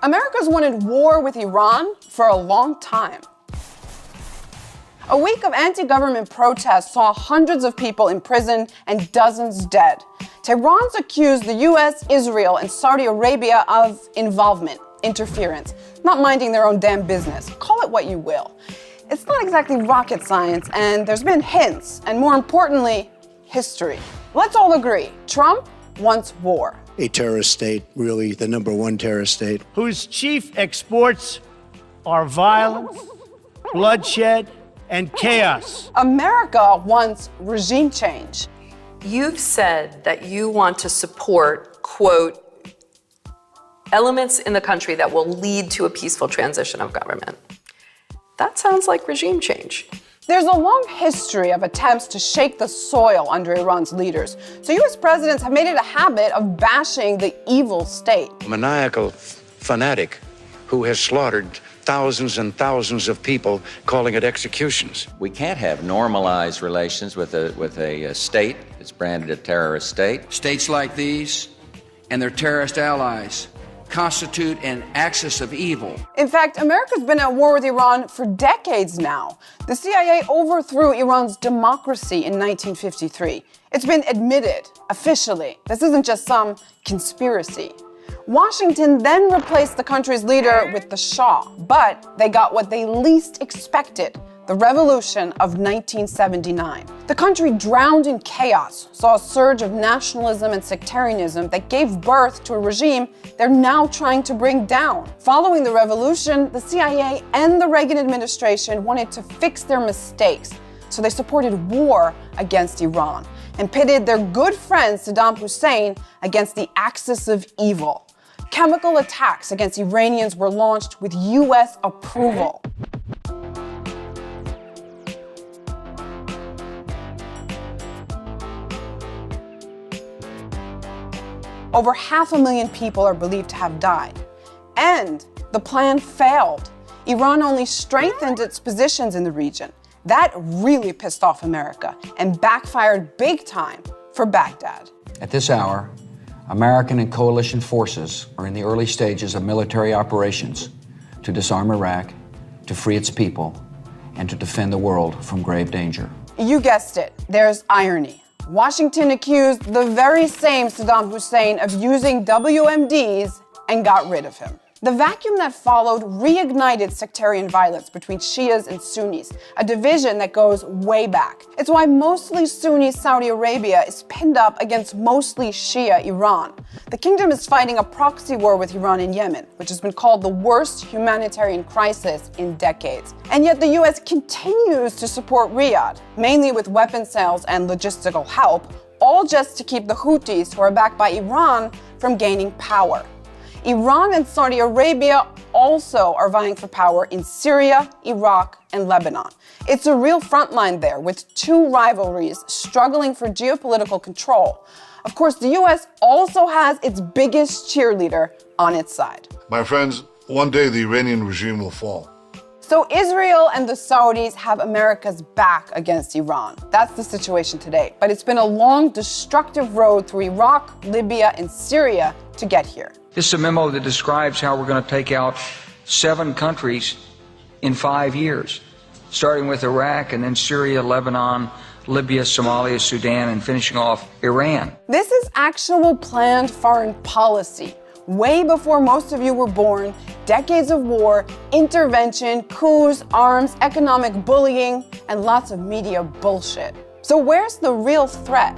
America's wanted war with Iran for a long time. A week of anti-government protests saw hundreds of people imprisoned and dozens dead. Tehran's accused the US, Israel, and Saudi Arabia of involvement, interference, not minding their own damn business. Call it what you will. It's not exactly rocket science, and there's been hints, and more importantly, history. Let's all agree, Trump wants war. A terrorist state, really the number one terrorist state. Whose chief exports are violence, bloodshed, and chaos. America wants regime change. You've said that you want to support, quote, elements in the country that will lead to a peaceful transition of government. That sounds like regime change. There's a long history of attempts to shake the soil under Iran's leaders. So US presidents have made it a habit of bashing the evil state. A maniacal fanatic who has slaughtered thousands and thousands of people, calling it executions. We can't have normalized relations with a state that's branded a terrorist state. States like these and their terrorist allies constitute an axis of evil. In fact, America's been at war with Iran for decades now. The CIA overthrew Iran's democracy in 1953. It's been admitted officially. This isn't just some conspiracy. Washington then replaced the country's leader with the Shah, but they got what they least expected, the revolution of 1979. The country drowned in chaos, saw a surge of nationalism and sectarianism that gave birth to a regime they're now trying to bring down. Following the revolution, the CIA and the Reagan administration wanted to fix their mistakes, so they supported war against Iran and pitted their good friend Saddam Hussein against the axis of evil. Chemical attacks against Iranians were launched with US approval. Over 500,000 people are believed to have died. And the plan failed. Iran only strengthened its positions in the region. That really pissed off America and backfired big time for Baghdad. At this hour, American and coalition forces are in the early stages of military operations to disarm Iraq, to free its people, and to defend the world from grave danger. You guessed it, there's irony. Washington accused the very same Saddam Hussein of using WMDs and got rid of him. The vacuum that followed reignited sectarian violence between Shias and Sunnis, a division that goes way back. It's why mostly Sunni Saudi Arabia is pinned up against mostly Shia Iran. The kingdom is fighting a proxy war with Iran in Yemen, which has been called the worst humanitarian crisis in decades. And yet the US continues to support Riyadh, mainly with weapon sales and logistical help, all just to keep the Houthis, who are backed by Iran, from gaining power. Iran and Saudi Arabia also are vying for power in Syria, Iraq, and Lebanon. It's a real front line there, with two rivalries struggling for geopolitical control. Of course, the US also has its biggest cheerleader on its side. My friends, one day the Iranian regime will fall. So Israel and the Saudis have America's back against Iran. That's the situation today. But it's been a long, destructive road through Iraq, Libya, and Syria to get here. This is a memo that describes how we're going to take out 7 countries in 5 years, starting with Iraq and then Syria, Lebanon, Libya, Somalia, Sudan, and finishing off Iran. This is actual planned foreign policy. Way before most of you were born, decades of war, intervention, coups, arms, economic bullying, and lots of media bullshit. So where's the real threat?